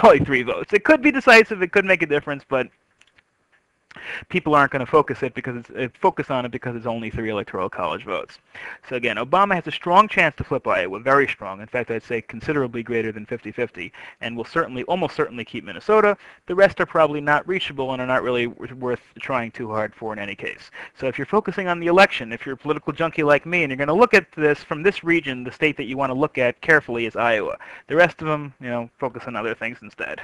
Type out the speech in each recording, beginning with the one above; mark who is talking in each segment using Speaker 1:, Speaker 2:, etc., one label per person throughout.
Speaker 1: only 3 votes. It could be decisive. It could make a difference, but people aren't going to focus on it because it's only 3 electoral college votes. So again, Obama has a strong chance to flip Iowa, very strong. In fact, I'd say considerably greater than 50-50, and will almost certainly keep Minnesota. The rest are probably not reachable and are not really worth trying too hard for in any case. So if you're focusing on the election, if you're a political junkie like me, and you're going to look at this from this region, the state that you want to look at carefully is Iowa. The rest of them, focus on other things instead.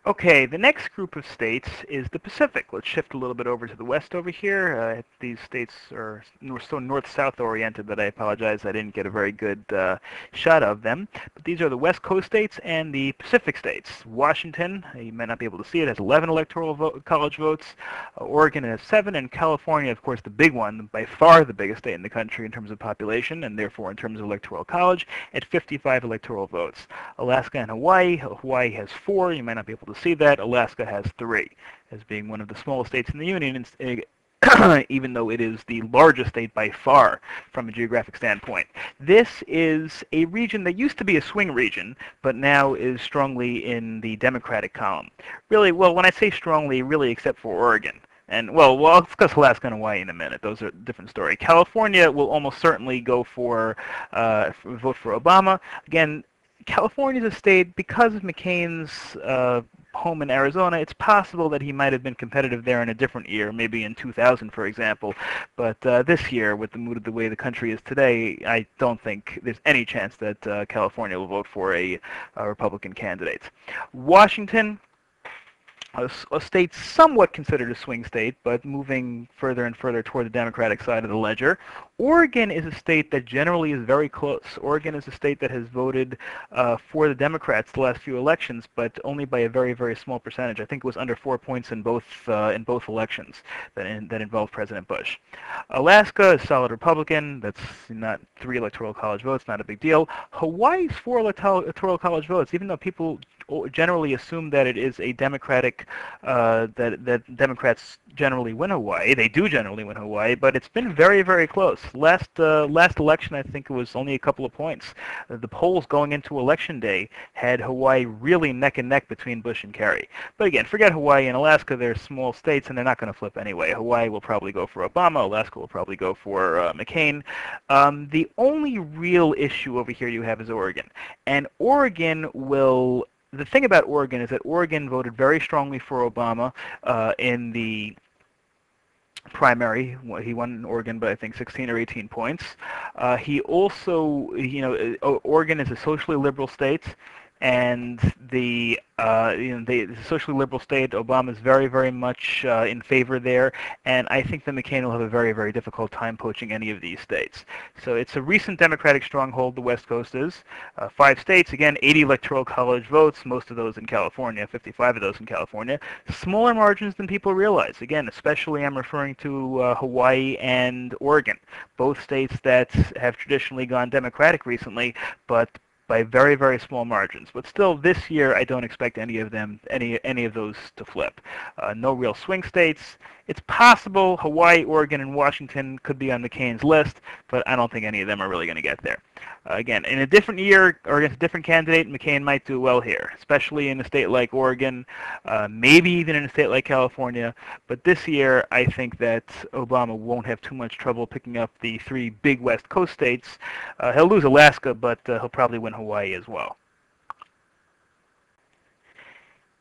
Speaker 1: Okay, the next group of states is the Pacific. Let's shift a little bit over to the west over here. These states are so north-south oriented that I apologize I didn't get a very good shot of them. But these are the West Coast states and the Pacific states. Washington, you might not be able to see it, has 11 electoral college votes. Oregon has 7, and California, of course, the big one, by far the biggest state in the country in terms of population, and therefore in terms of electoral college, at 55 electoral votes. Alaska and Hawaii. Hawaii has 4. You might not be able to see that. Alaska has 3, as being one of the smallest states in the Union, even though it is the largest state by far from a geographic standpoint. This is a region that used to be a swing region, but now is strongly in the Democratic column. Really, well, when I say strongly, really except for Oregon. And, well, we'll discuss Alaska and Hawaii in a minute. Those are a different story. California will almost certainly go vote for Obama. Again, California is a state, because of McCain's home in Arizona, it's possible that he might have been competitive there in a different year, maybe in 2000, for example. But this year, with the mood of the way the country is today, I don't think there's any chance that California will vote for a Republican candidate. Washington, a state somewhat considered a swing state, but moving further and further toward the Democratic side of the ledger. Oregon is a state that generally is very close. Oregon is a state that has voted for the Democrats the last few elections, but only by a very, very small percentage. I think it was under 4 points in both elections that involved President Bush. Alaska is solid Republican. That's not 3 electoral college votes, not a big deal. Hawaii's 4 electoral college votes, even though people generally assume that it is a Democratic, that Democrats generally win Hawaii. They do generally win Hawaii, but it's been very, very close. Last election, I think it was only a couple of points. The polls going into Election Day had Hawaii really neck and neck between Bush and Kerry. But again, forget Hawaii and Alaska. They're small states, and they're not going to flip anyway. Hawaii will probably go for Obama. Alaska will probably go for McCain. The only real issue over here you have is Oregon. And Oregon will... The thing about Oregon is that Oregon voted very strongly for Obama in the primary. He won in Oregon by, I think, 16 or 18 points. He also, Oregon is a socially liberal state, and the socially liberal state, Obama is very, very much in favor there, and I think that McCain will have a very, very difficult time poaching any of these states. So it's a recent Democratic stronghold, the West Coast is. 5 states, again, 80 electoral college votes, most of those in California, 55 of those in California. Smaller margins than people realize. Again, especially I'm referring to Hawaii and Oregon, both states that have traditionally gone Democratic recently, but by very, very small margins. But still, this year, I don't expect any of those to flip. No real swing states. It's possible Hawaii, Oregon, and Washington could be on McCain's list, but I don't think any of them are really going to get there. Again, in a different year or against a different candidate, McCain might do well here, especially in a state like Oregon, maybe even in a state like California. But this year, I think that Obama won't have too much trouble picking up the 3 big West Coast states. He'll lose Alaska, but he'll probably win Hawaii as well.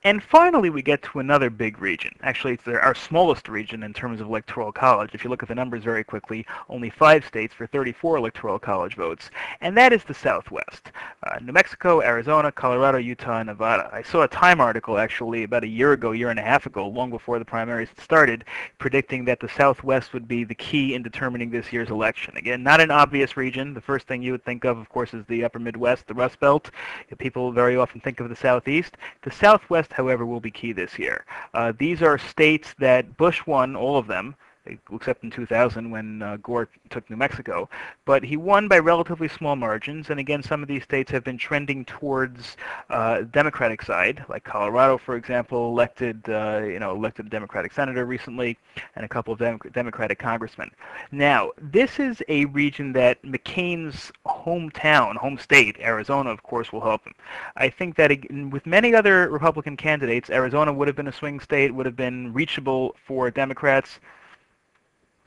Speaker 1: And finally, we get to another big region. Actually, it's our smallest region in terms of electoral college. If you look at the numbers very quickly, only 5 states for 34 electoral college votes, and that is the Southwest. New Mexico, Arizona, Colorado, Utah, and Nevada. I saw a Time article, actually, about a year and a half ago, long before the primaries had started, predicting that the Southwest would be the key in determining this year's election. Again, not an obvious region. The first thing you would think of course, is the upper Midwest, the Rust Belt. People very often think of the Southeast. The Southwest, however, will be key this year. These are states that Bush won, all of them, except in 2000 when Gore took New Mexico. But he won by relatively small margins, and again, some of these states have been trending towards Democratic side, like Colorado, for example, elected a Democratic senator recently, and a couple of Democratic congressmen. Now, this is a region that McCain's home state, Arizona, of course, will help him. I think that with many other Republican candidates, Arizona would have been a swing state, would have been reachable for Democrats.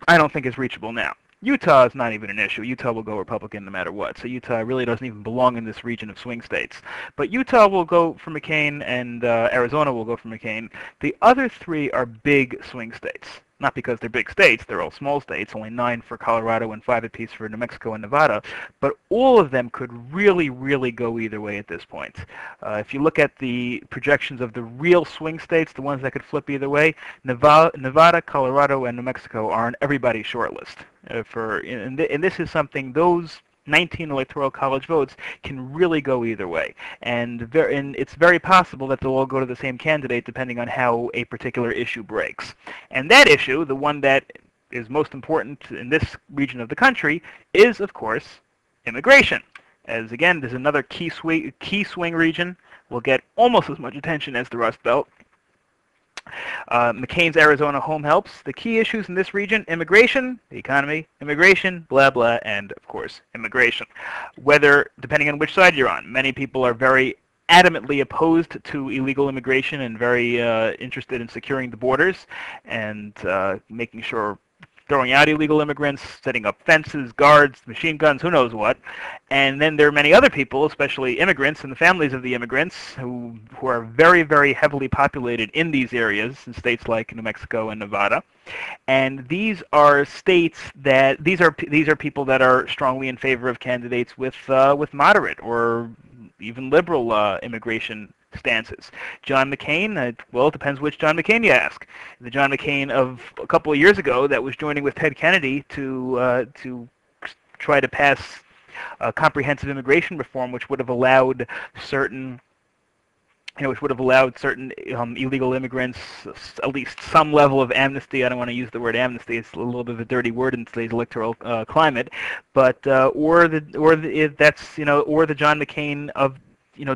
Speaker 1: I don't think it's reachable now. Utah is not even an issue. Utah will go Republican no matter what. So Utah really doesn't even belong in this region of swing states. But Utah will go for McCain, and Arizona will go for McCain. The other three are big swing states. Not because they're big states, they're all small states, only 9 for Colorado and 5 apiece for New Mexico and Nevada, but all of them could really, really go either way at this point. If you look at the projections of the real swing states, the ones that could flip either way, Nevada, Colorado, and New Mexico are on everybody's short list. And this is something, those 19 electoral college votes can really go either way, and it's very possible that they'll all go to the same candidate depending on how a particular issue breaks. And that issue, the one that is most important in this region of the country, is of course immigration. As again, there's another key swing region, will get almost as much attention as the Rust Belt. McCain's Arizona home helps. The key issues in this region: immigration, the economy, immigration, blah, blah, and, of course, immigration. Whether, depending on which side you're on, many people are very adamantly opposed to illegal immigration and very interested in securing the borders and making sure throwing out illegal immigrants, setting up fences, guards, machine guns, who knows what. And then there are many other people, especially immigrants and the families of the immigrants, who are very, very heavily populated in these areas, in states like New Mexico and Nevada. And these are states that these are people that are strongly in favor of candidates with moderate or even liberal immigration stances. John McCain, well, it depends which John McCain you ask. The John McCain of a couple of years ago that was joining with Ted Kennedy to try to pass comprehensive immigration reform, which would have allowed certain illegal immigrants at least some level of amnesty. I don't want to use the word amnesty; it's a little bit of a dirty word in today's electoral climate. But or the John McCain of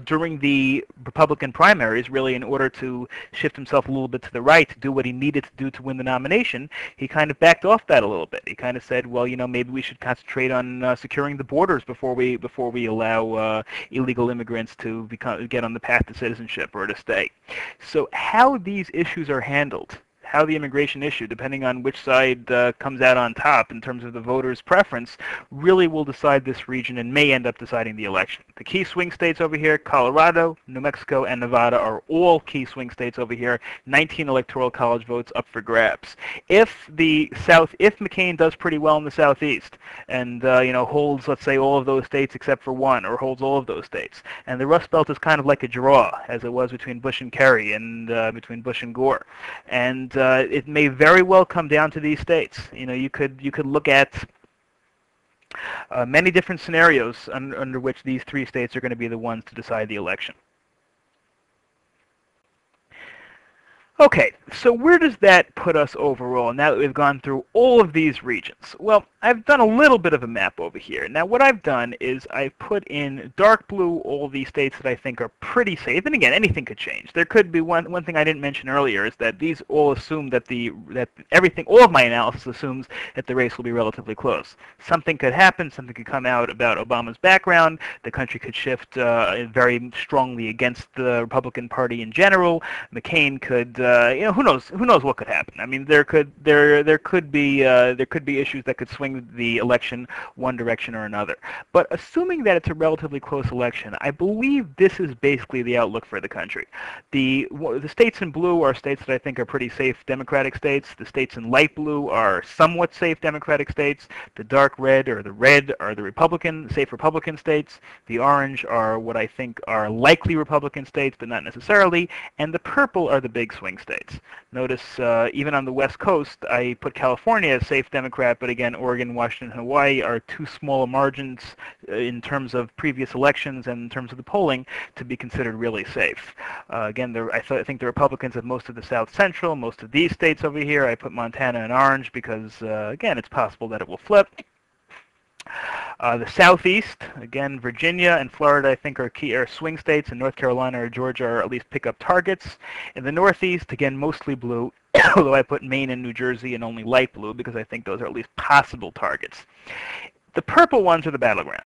Speaker 1: during the Republican primaries, really, in order to shift himself a little bit to the right, to do what he needed to do to win the nomination, he kind of backed off that a little bit. He kind of said, well, maybe we should concentrate on securing the borders before we allow illegal immigrants to get on the path to citizenship or to stay. So how these issues are handled, how the immigration issue, depending on which side comes out on top in terms of the voters' preference, really will decide this region and may end up deciding the election. The key swing states over here, Colorado, New Mexico, and Nevada, are all key swing states over here. 19 electoral college votes up for grabs. If McCain does pretty well in the Southeast and holds, let's say, all of those states except for one, or holds all of those states, and the Rust Belt is kind of like a draw, as it was between Bush and Kerry and between Bush and Gore, and it may very well come down to these states. You could look at many different scenarios under which these 3 states are going to be the ones to decide the election. Okay, so where does that put us overall now that we've gone through all of these regions? Well, I've done a little bit of a map over here. Now, what I've done is I've put in dark blue all these states that I think are pretty safe. And again, anything could change. There could be one thing I didn't mention earlier is that these all assume that all of my analysis assumes that the race will be relatively close. Something could happen. Something could come out about Obama's background. The country could shift very strongly against the Republican Party in general. McCain could. Who knows what could happen. I mean, there could be issues that could swing the election one direction or another. But assuming that it's a relatively close election, I believe this is basically the outlook for the country. The states in blue are states that I think are pretty safe Democratic states. The states in light blue are somewhat safe Democratic states. The dark red or the red are the safe Republican states. The orange are what I think are likely Republican states, but not necessarily. And the purple are the big swing states. Notice even on the West Coast, I put California as safe Democrat, but again, Oregon, Washington, and Hawaii are too small margins in terms of previous elections and in terms of the polling to be considered really safe. Again, I think the Republicans have most of the South Central, most of these states over here. I put Montana in orange because, again, it's possible that it will flip. The Southeast, again, Virginia and Florida, I think, are key swing states, and North Carolina or Georgia are at least pickup targets. In the Northeast, again, mostly blue, although I put Maine and New Jersey in only light blue because I think those are at least possible targets. The purple ones are the battlegrounds.